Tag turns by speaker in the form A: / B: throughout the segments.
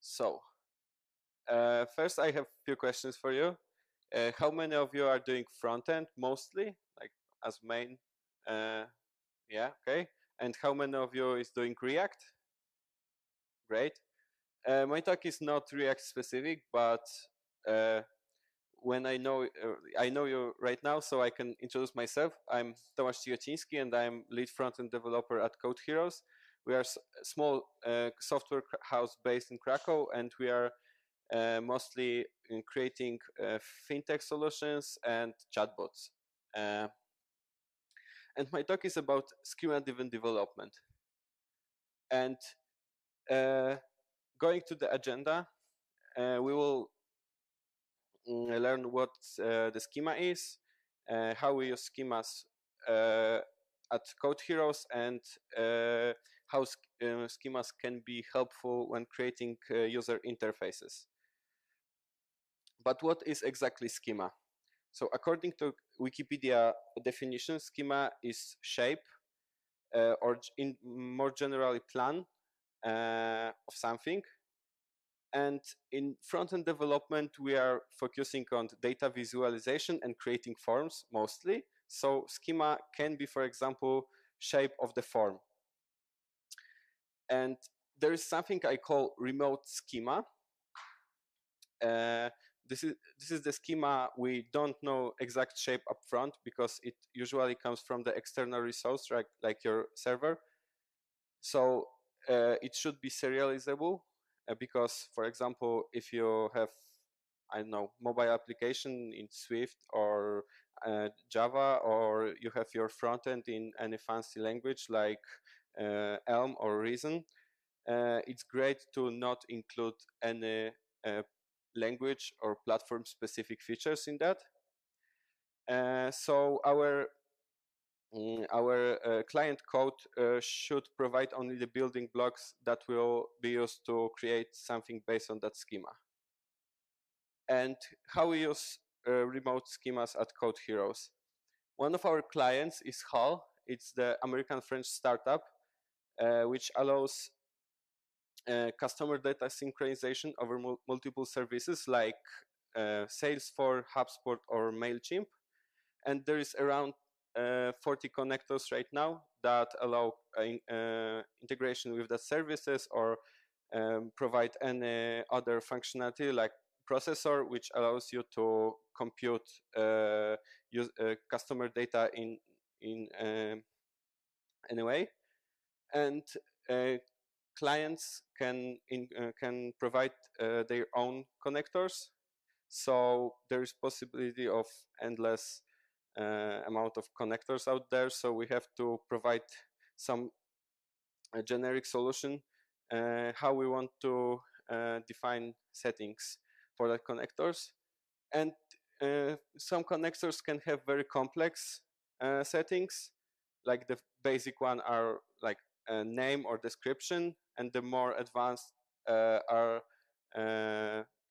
A: So, first I have a few questions for you. How many of you are doing front-end mostly, like as main? Yeah, okay. And how many of you is doing React? Great. My talk is not React specific, but when I know you right now, so I can introduce myself. I'm Tomasz Cichocinski, and I'm lead front-end developer at Code Heroes. We are a small software house based in Krakow, and we are mostly in creating fintech solutions and chatbots. And my talk is about schema-driven development. And going to the agenda, we will learn what the schema is, how we use schemas at Code Heroes, and how schemas can be helpful when creating user interfaces. But what is exactly schema? So according to Wikipedia definition, schema is shape or in more generally plan of something. And in front-end development, we are focusing on data visualization and creating forms mostly. So schema can be, for example, shape of the form. And there is something I call remote schema. This is the schema. We don't know exact shape up front because it usually comes from the external resource, like your server. So it should be serializable because, for example, if you have, I don't know, mobile application in Swift or Java, or you have your front end in any fancy language like Elm or Reason, it's great to not include any language or platform specific features in that. So our client code should provide only the building blocks that will be used to create something based on that schema. And how we use remote schemas at Code Heroes. One of our clients is Hull. It's the American-French startup, which allows customer data synchronization over multiple services like Salesforce, HubSpot, or MailChimp. And there is around 40 connectors right now that allow integration with the services or provide any other functionality like processor, which allows you to compute customer data in any way. And clients can provide their own connectors. So there is possibility of endless amount of connectors out there. So we have to provide some generic solution how we want to define settings for the connectors. And some connectors can have very complex settings, like the basic one are like a name or description, and the more advanced are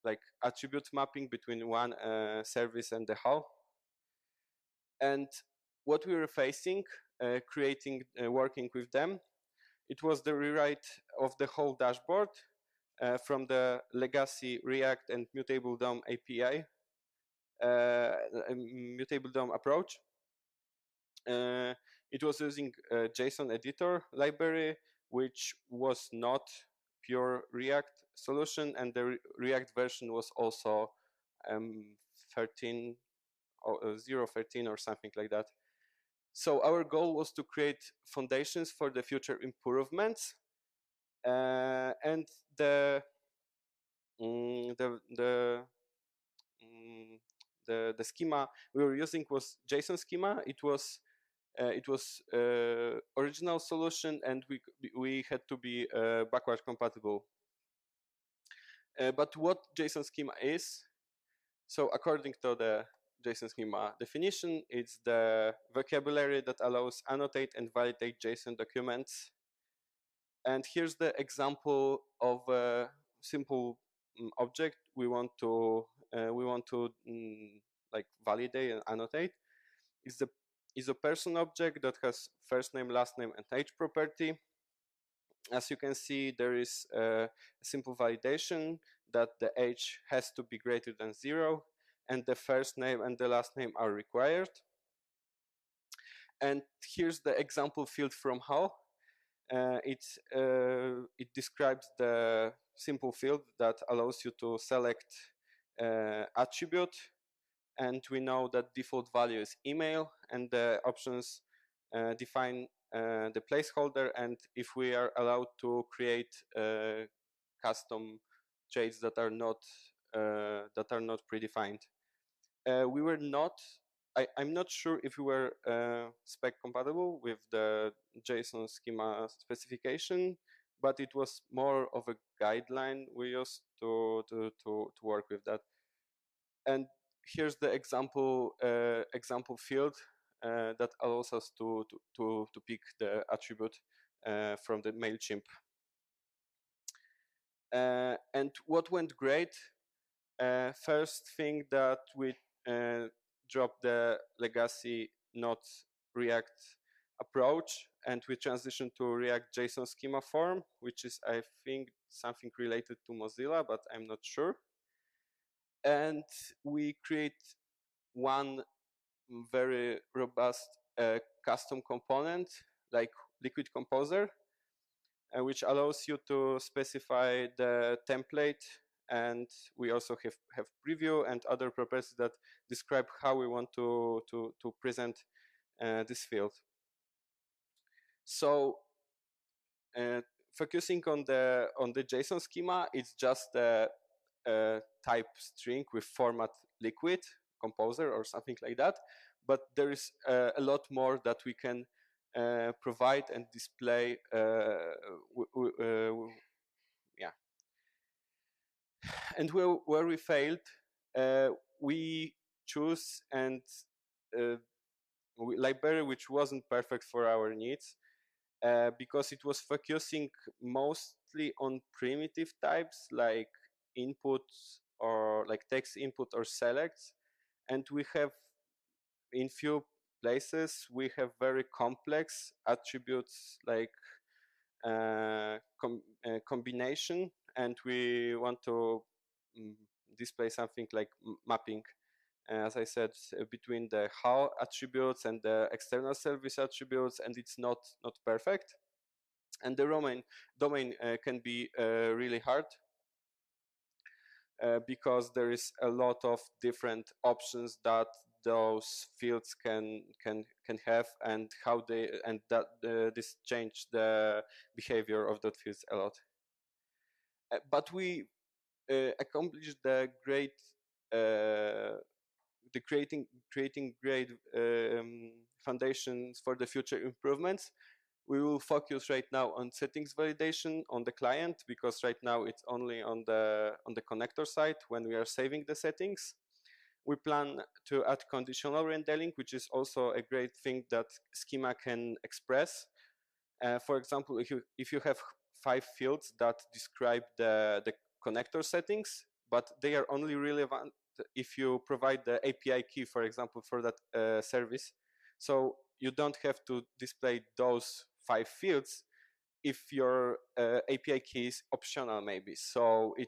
A: like attribute mapping between one service and the whole. And what we were facing, working with them, it was the rewrite of the whole dashboard from the legacy React and Mutable DOM API, Mutable DOM approach. It was using a JSON editor library, which was not pure React solution, and the React version was also 13 or 0.13 or something like that. So our goal was to create foundations for the future improvements, and the schema we were using was JSON schema. It was original solution, and we had to be backward compatible. But what JSON schema is? So according to the JSON schema definition, it's the vocabulary that allows annotate and validate JSON documents. And here's the example of a simple object we want to like validate and annotate. Is a person object that has first name, last name, and age property. As you can see, there is a simple validation that the age has to be greater than 0, and the first name and the last name are required. And here's the example field from how. It describes the simple field that allows you to select attribute, and we know that default value is email, and the options define the placeholder, and if we are allowed to create custom traits that are not predefined. We were not. I'm not sure if we were spec compatible with the JSON schema specification, but it was more of a guideline we used to work with that. And here's the example field that allows us to pick the attribute from the MailChimp. And what went great? First thing that we dropped the legacy not React approach, and we transitioned to React JSON schema form, which is, I think, something related to Mozilla, but I'm not sure. And we create one very robust custom component like Liquid Composer, which allows you to specify the template, and we also have preview and other properties that describe how we want to present this field. So focusing on the JSON schema, it's just a type string with format Liquid Composer or something like that, but there is a lot more that we can provide and display. Yeah. And where we failed, we choose and library which wasn't perfect for our needs, because it was focusing mostly on primitive types like input or like text input or selects, and we have in few places we have very complex attributes like combination, and we want to display something like mapping, as I said, between the how attributes and the external service attributes, and it's not perfect. And the domain can be really hard because there is a lot of different options that those fields can have, and how they and that this change the behavior of that fields a lot. But we accomplished the great creating great foundations for the future improvements. We will focus right now on settings validation on the client, because right now it's only on the connector side when we are saving the settings. We plan to add conditional rendering, which is also a great thing that schema can express. For example, if you have 5 fields that describe the connector settings, but they are only relevant if you provide the API key, for example, for that service. So you don't have to display those 5 fields if your API key is optional, maybe. So it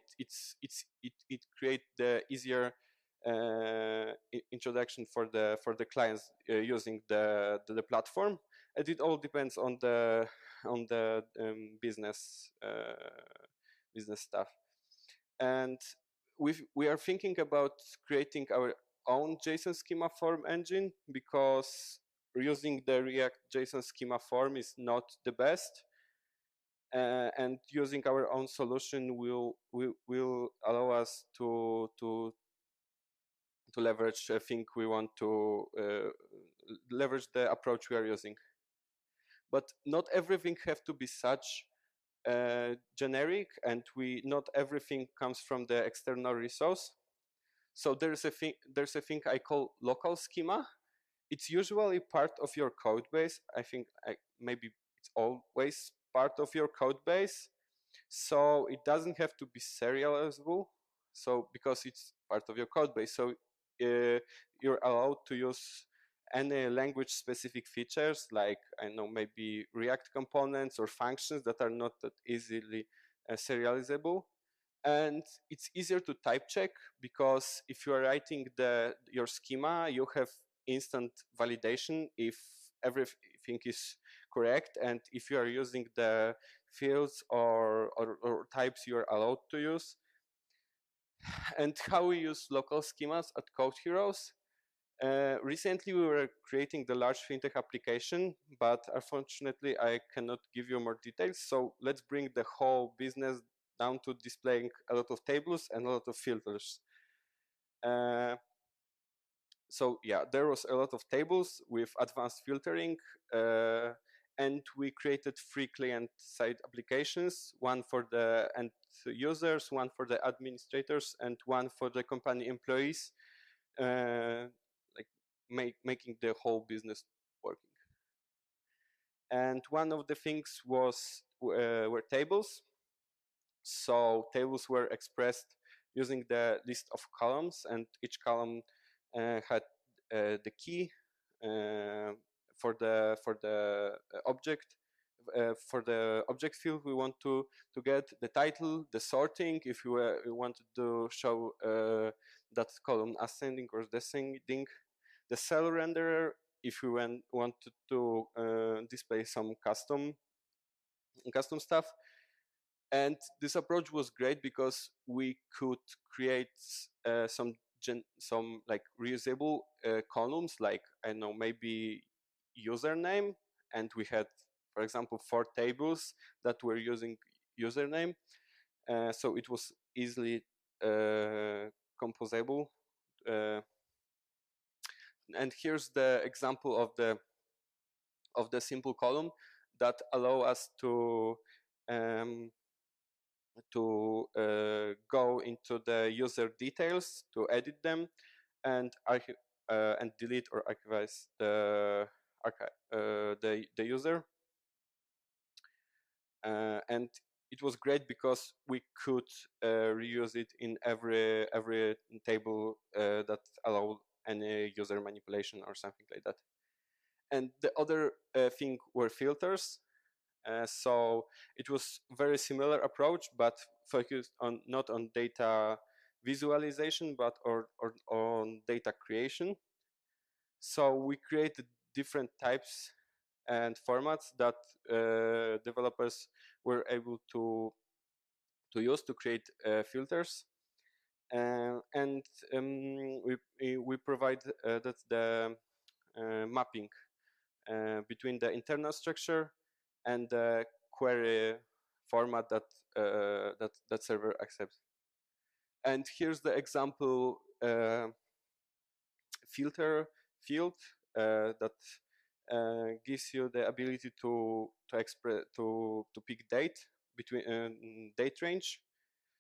A: creates the easier introduction for the clients using the platform, and it all depends on the business stuff. And we are thinking about creating our own JSON schema form engine, because using the React JSON schema form is not the best, and using our own solution will allow us to leverage. I think we want to leverage the approach we are using. But not everything have to be such generic, and not everything comes from the external resource. So there's a thing I call local schema. It's usually part of your code base. I think maybe it's always part of your code base. So it doesn't have to be serializable. So because it's part of your code base, so you're allowed to use any language-specific features, like, I know, maybe React components or functions that are not that easily serializable. And it's easier to type check, because if you are writing your schema, you have instant validation if everything is correct, and if you are using the fields or types you are allowed to use. And how we use local schemas at Code Heroes. Recently, we were creating the large fintech application, but unfortunately, I cannot give you more details. So let's bring the whole business down to displaying a lot of tables and a lot of filters. So yeah, there was a lot of tables with advanced filtering, and we created 3 client-side applications, one for the end users, one for the administrators, and one for the company employees, like making the whole business working. And one of the things were tables. So tables were expressed using the list of columns, and each column had the key for the object. For the object field, we want to get the title, the sorting, if we wanted to show that column ascending or descending, the cell renderer, if we wanted to display some custom stuff. And this approach was great because we could create some like reusable columns, like, I know, maybe username, and we had, for example, 4 tables that were using username, so it was easily composable. And here's the example of the simple column that allow us to go into the user details, to edit them, and delete or archive the user. And it was great because we could reuse it in every table that allowed any user manipulation or something like that. And the other thing were filters. So it was very similar approach, but focused on not on data visualization, but on data creation. So we created different types and formats that developers were able to use to create filters. And we provide that the mapping between the internal structure and the query format that that server accepts. And here's the example filter field that gives you the ability to pick date between date range.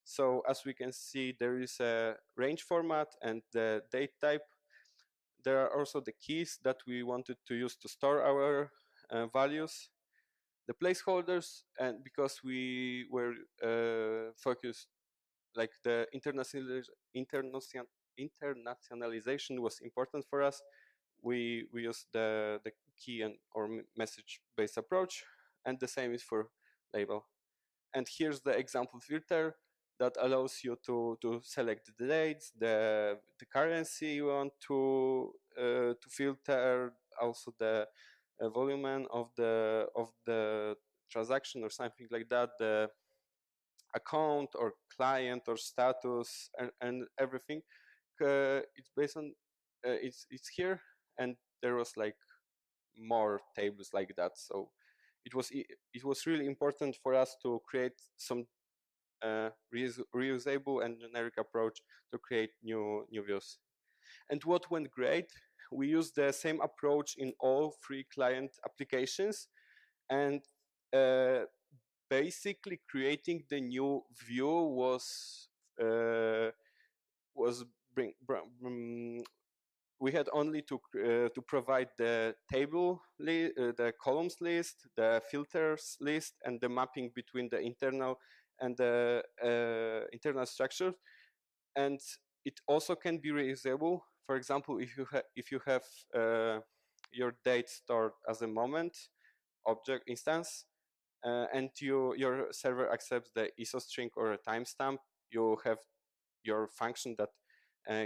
A: So as we can see, there is a range format and the date type. There are also the keys that we wanted to use to store our values, the placeholders, and because we were focused, like the internationalization was important for us, we used the key and or message based approach, and the same is for label. And here's the example filter that allows you to select the dates, the currency you want to filter, also the volume of the transaction or something like that, the account or client or status, and everything. It's based on it's here, and there was like more tables like that. So it was really important for us to create some reusable and generic approach to create new views. And what went great, we used the same approach in all 3 client applications, and basically creating the new view was we had only to provide the table, the columns list, the filters list, and the mapping between the internal and the internal structure. And it also can be reusable. For example, if you have your date stored as a moment object instance, and your server accepts the ISO string or a timestamp. You have your function that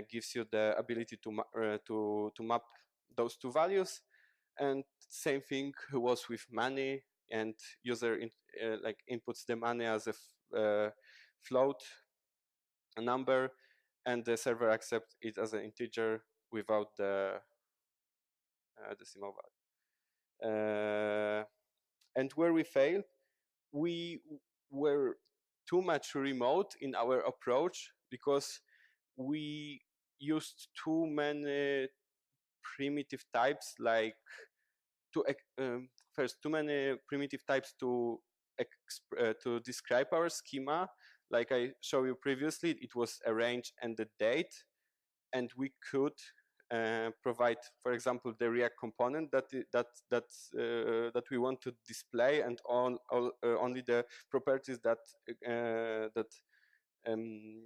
A: gives you the ability to map those two values. And same thing was with money, and user like inputs the money as a float, a number, and the server accepts it as an integer without the decimal value. And where we failed, we were too much remote in our approach because we used too many primitive types, like first too many primitive types to describe our schema. Like I showed you previously, it was a range and the date, and we could provide, for example, the React component that we want to display, and only the properties that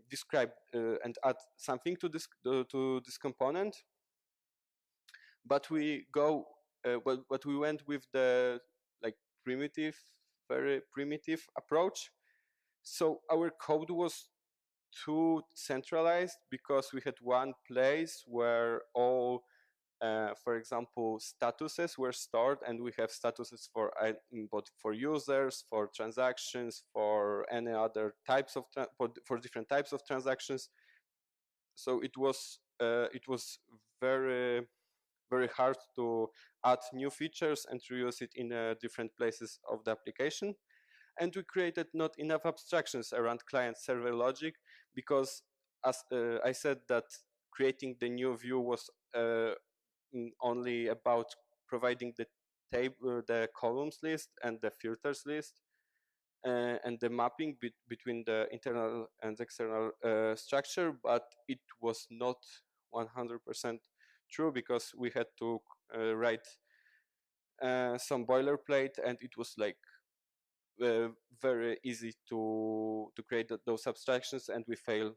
A: describe and add something to this component. But we went with the like very primitive approach. So our code was too centralized because we had one place where all, for example, statuses were stored, and we have statuses for both for users, for transactions, for any other types of for different types of transactions. So it was very very hard to add new features and to use it in different places of the application. And we created not enough abstractions around client-server logic because, as I said, that creating the new view was only about providing the table, the columns list and the filters list, and the mapping between the internal and external structure, but it was not 100% true because we had to write some boilerplate, and it was like very easy to create those abstractions, and we fail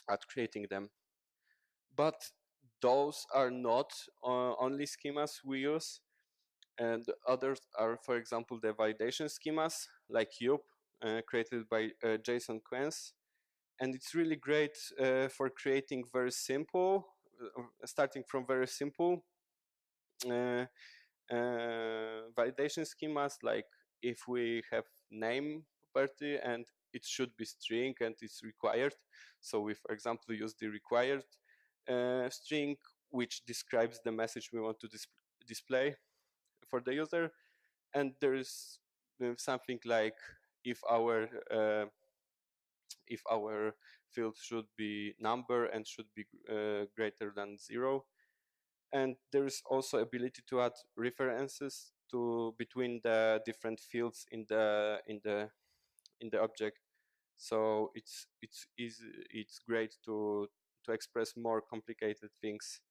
A: at creating them. But those are not only schemas we use, and others are, for example, the validation schemas like Yup, created by Jason Quence. And it's really great for creating very simple, starting from very simple uh, validation schemas, like if we have name property and it should be string and it's required. So we, for example, use the required string, which describes the message we want to display for the user. And there is something like if our field should be number and should be greater than 0. And there is also ability to add references to between the different fields in the object. So it's easy, it's great to express more complicated things.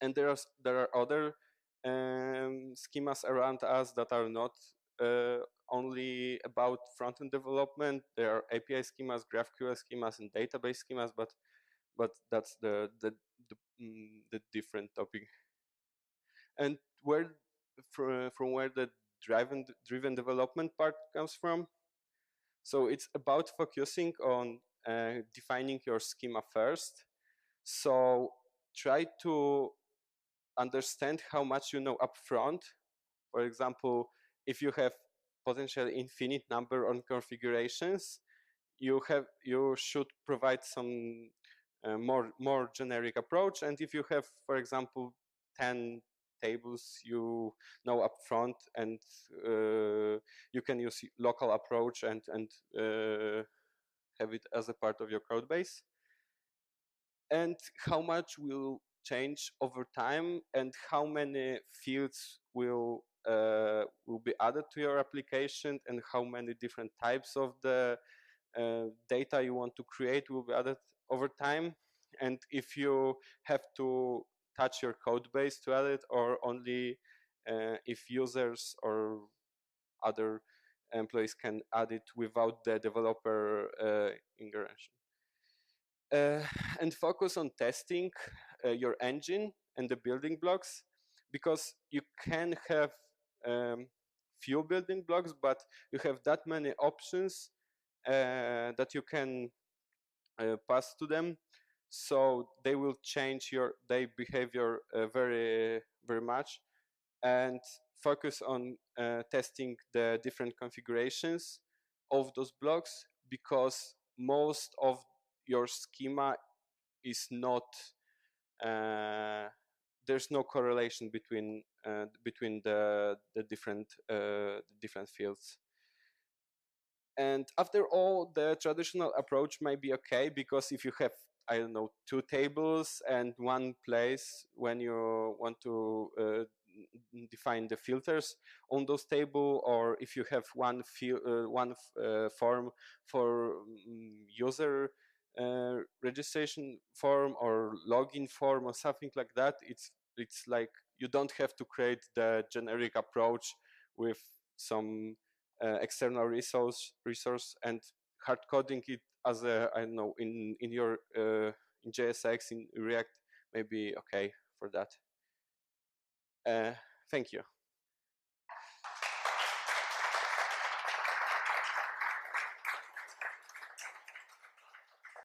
A: And there are other schemas around us that are not only about front-end development. There are API schemas, GraphQL schemas, and database schemas, but that's the different topic. And from where the driven development part comes from. So it's about focusing on defining your schema first. So try to understand how much you know upfront. For example, if you have potentially infinite number of configurations, you should provide some more generic approach. And if you have, for example, 10 tables you know upfront, and you can use local approach and have it as a part of your code base. And how much will change over time, and how many fields will be added to your application, and how many different types of the data you want to create will be added over time. And if you have to touch your code base to add it, or only if users or other employees can add it without the developer ingression. and focus on testing your engine and the building blocks, because you can have few building blocks, but you have that many options that you can pass to them, so they will change their behavior very much, and focus on testing the different configurations of those blocks, because most of your schema is not there's no correlation between the different fields. And after all, the traditional approach might be okay, because if you have, I don't know, two tables and one place when you want to define the filters on those table, or if you have one form for user registration form or login form or something like that, it's like you don't have to create the generic approach with some external resource and hard coding it as a, I don't know, in your in JSX, in React, maybe okay for that. Thank you.